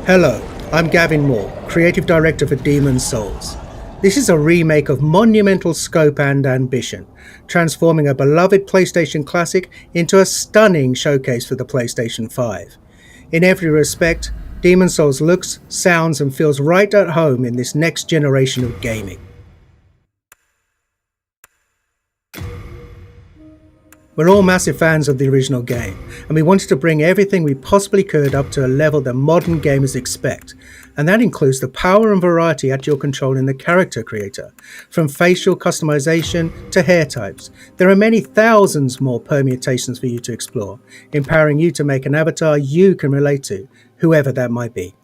Hello, I'm Gavin Moore, Creative Director for DEMON S Souls. This is a remake of monumental scope and ambition, transforming a beloved PlayStation classic into a stunning showcase for the PlayStation 5. In every respect, DEMON Souls looks, sounds and feels right at home in this next generation of gaming. We're all massive fans of the original game, and we wanted to bring everything we possibly could up to a level that modern gamers expect, and that includes the power and variety at your control in the character creator. From facial customization to hair types, there are many thousands more permutations for you to explore, empowering you to make an avatar you can relate to, whoever that might be.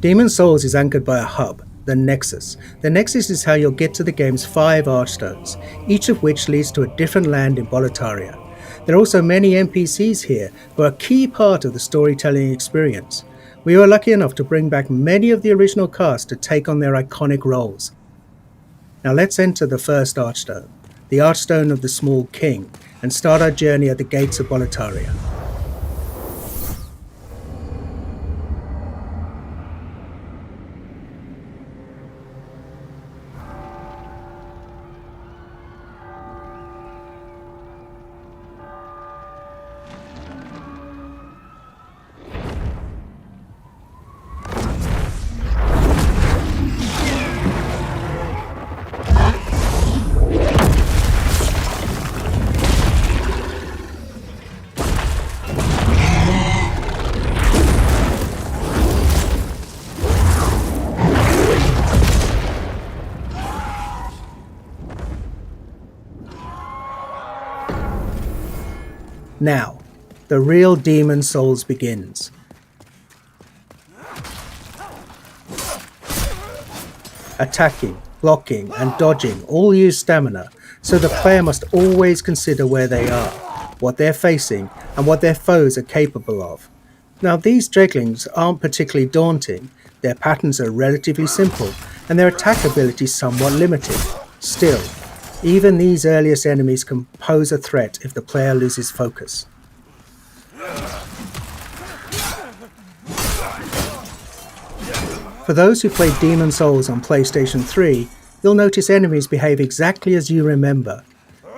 DEMON Souls is anchored by a hub, the Nexus. The Nexus is how you'll get to the game's 5 archstones, each of which leads to a different land in Boletaria. There are also many NPCs here who are a key part of the storytelling experience. We were lucky enough to bring back many of the original cast to take on their iconic roles. Now let's enter the first archstone, the Archstone of the Small King, and start our journey at the gates of Boletaria. Now, the real DEMON Souls begins. Attacking, blocking and dodging all use stamina, so the player must always consider where they are, what they're facing and what their foes are capable of. Now these dreglings aren't particularly daunting, their patterns are relatively simple and their attack ability somewhat limited. Still, even these earliest enemies can pose a threat if the player loses focus. For those who played DEMON Souls on PlayStation 3, you'll notice enemies behave exactly as you remember.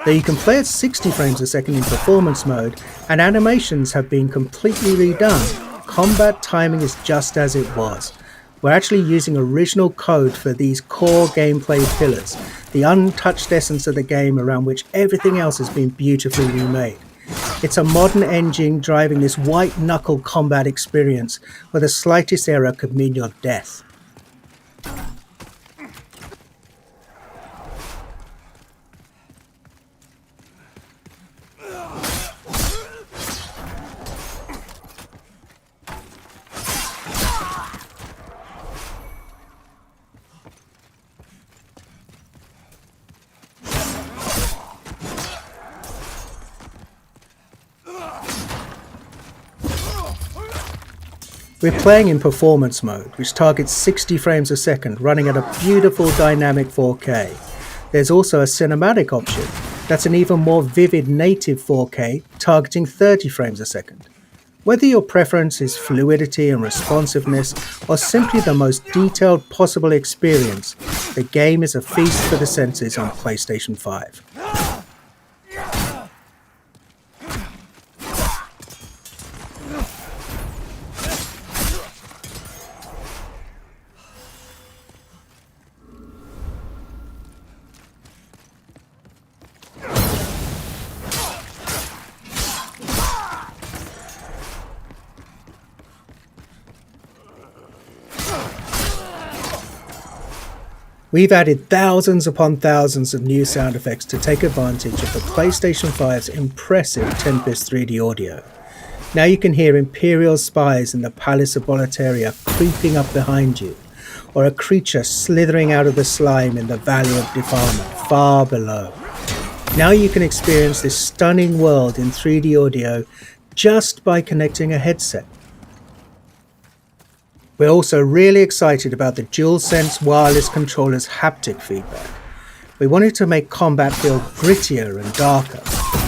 Though you can play at 60 frames a second in performance mode and animations have been completely redone, combat timing is just as it was. We're actually using original code for these core gameplay pillars, the untouched essence of the game around which everything else has been beautifully remade. It's a modern engine driving this white-knuckle combat experience where the slightest error could mean your death. We're playing in performance mode, which targets 60 frames a second, running at a beautiful dynamic 4K. There's also a cinematic option, that's an even more vivid native 4K, targeting 30 frames a second. Whether your preference is fluidity and responsiveness, or simply the most detailed possible experience, the game is a feast for the senses on PlayStation 5. We've added thousands upon thousands of new sound effects to take advantage of the PlayStation 5's impressive Tempest 3D audio. Now you can hear Imperial spies in the Palace of Boletaria creeping up behind you, or a creature slithering out of the slime in the Valley of Defilement far below. Now you can experience this stunning world in 3D audio just by connecting a headset. We're also really excited about the DualSense wireless controller's haptic feedback. We wanted to make combat feel grittier and darker,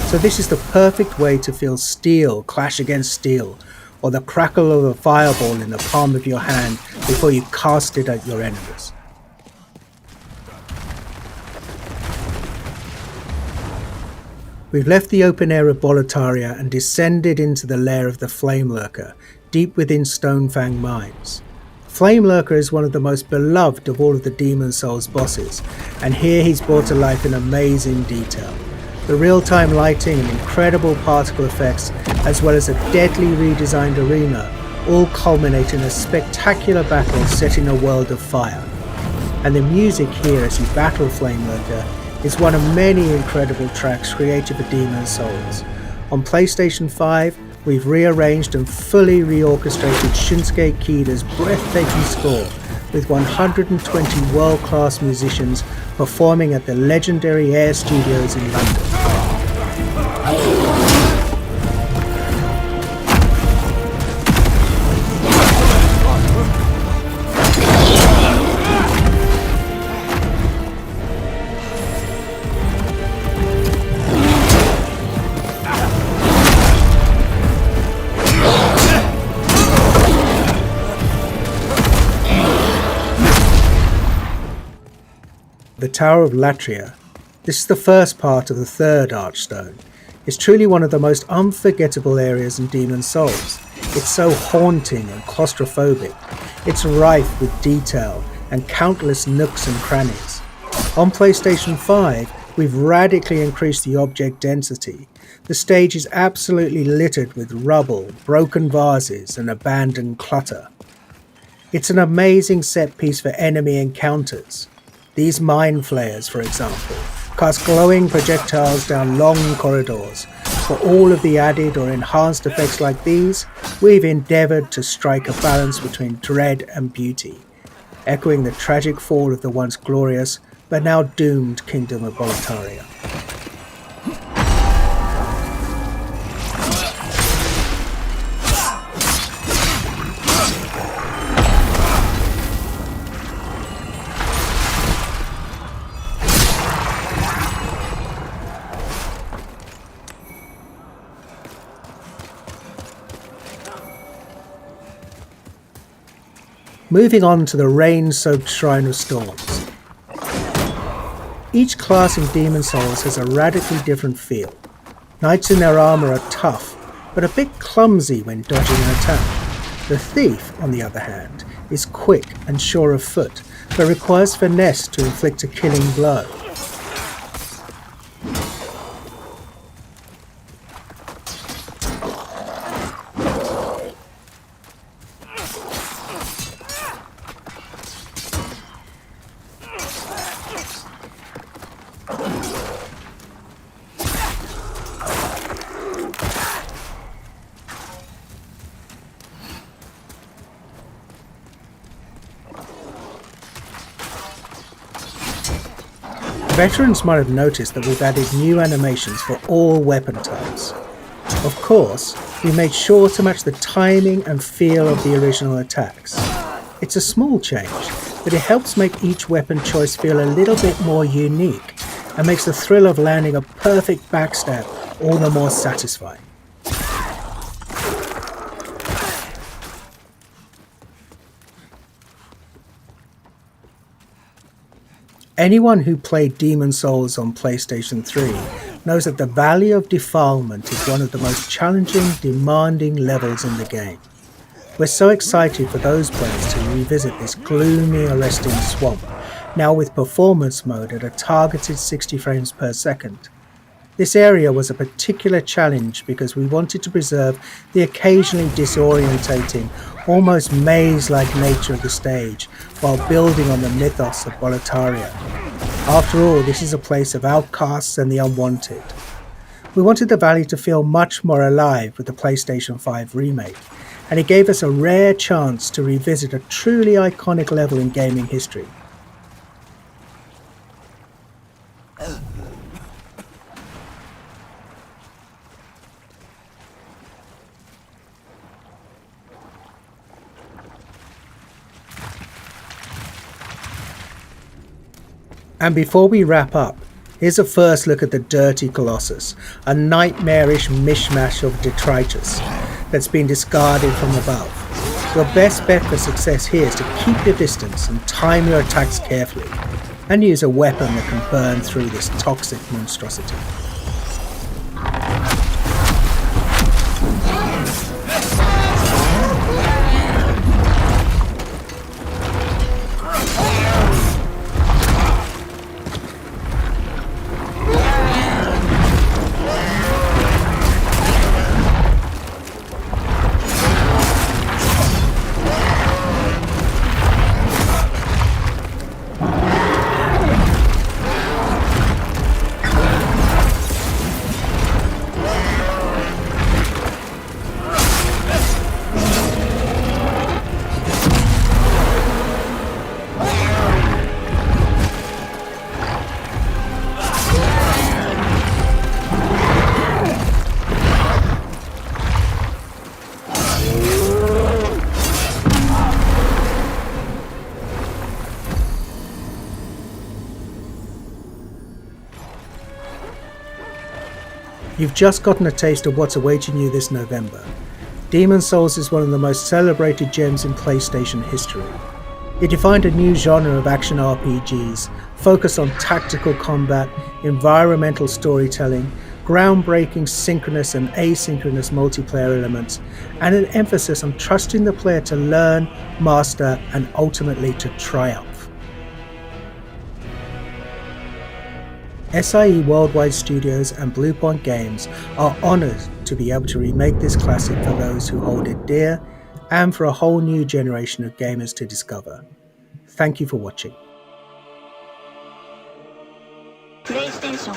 so So this is the perfect way to feel steel clash against steel, or the crackle of a fireball in the palm of your hand before you cast it at your enemies. We've left the open air of Boletaria and descended into the lair of the Flame Lurker, deep within Stonefang Mines. Flame Lurker is one of the most beloved of all of the Demon Souls bosses, and here he's brought to life in amazing detail. The real-time lighting and incredible particle effects, as well as a deadly redesigned arena, all culminate in a spectacular battle set in a world of fire. And the music here as you battle Flame Lurker is one of many incredible tracks created for Demon Souls. On PlayStation 5, we've rearranged and fully reorchestrated Shinsuke Kida's breathtaking score with 120 world-class musicians performing at the legendary Air Studios in London. The Tower of Latria. This is the first part of the third Archstone. It's truly one of the most unforgettable areas in Demon Souls. It's so haunting and claustrophobic. It's rife with detail and countless nooks and crannies. On PlayStation 5, we've radically increased the object density. The stage is absolutely littered with rubble, broken vases, and abandoned clutter. It's an amazing set piece for enemy encounters. These mind flayers, for example, cast glowing projectiles down long corridors. For all of the added or enhanced effects like these, we've endeavoured to strike a balance between dread and beauty, echoing the tragic fall of the once glorious but now doomed Kingdom of Boletaria. Moving on to the rain-soaked Shrine of Storms. Each class in Demon Souls has a radically different feel. Knights in their armour are tough, but a bit clumsy when dodging an attack. The Thief, on the other hand, is quick and sure of foot, but requires finesse to inflict a killing blow. Veterans might have noticed that we've added new animations for all weapon types. Of course, we made sure to match the timing and feel of the original attacks. It's a small change, but it helps make each weapon choice feel a little bit more unique and makes the thrill of landing a perfect backstab all the more satisfying. Anyone who played Demon Souls on PlayStation 3 knows that the Valley of Defilement is one of the most challenging, demanding levels in the game. We're so excited for those players to revisit this gloomy, arresting swamp, now with performance mode at a targeted 60 frames per second. This area was a particular challenge because we wanted to preserve the occasionally disorientating, almost maze-like nature of the stage while building on the mythos of Boletaria. After all, this is a place of outcasts and the unwanted. We wanted the valley to feel much more alive with the PlayStation 5 remake, and it gave us a rare chance to revisit a truly iconic level in gaming history. And before we wrap up, Here's a first look at the dirty Colossus, a nightmarish mishmash of detritus that's been discarded from above. Your best bet for success here is to keep your distance and time your attacks carefully, and use a weapon that can burn through this toxic monstrosity. You've just gotten a taste of what's awaiting you this November. DEMON Souls is one of the most celebrated gems in PlayStation history. It defined a new genre of action RPGs, focused on tactical combat, environmental storytelling, groundbreaking synchronous and asynchronous multiplayer elements, and an emphasis on trusting the player to learn, master, and ultimately to triumph. SIE Worldwide Studios and Bluepoint Games are honoured to be able to remake this classic for those who hold it dear, and for a whole new generation of gamers to discover. Thank you for watching. PlayStation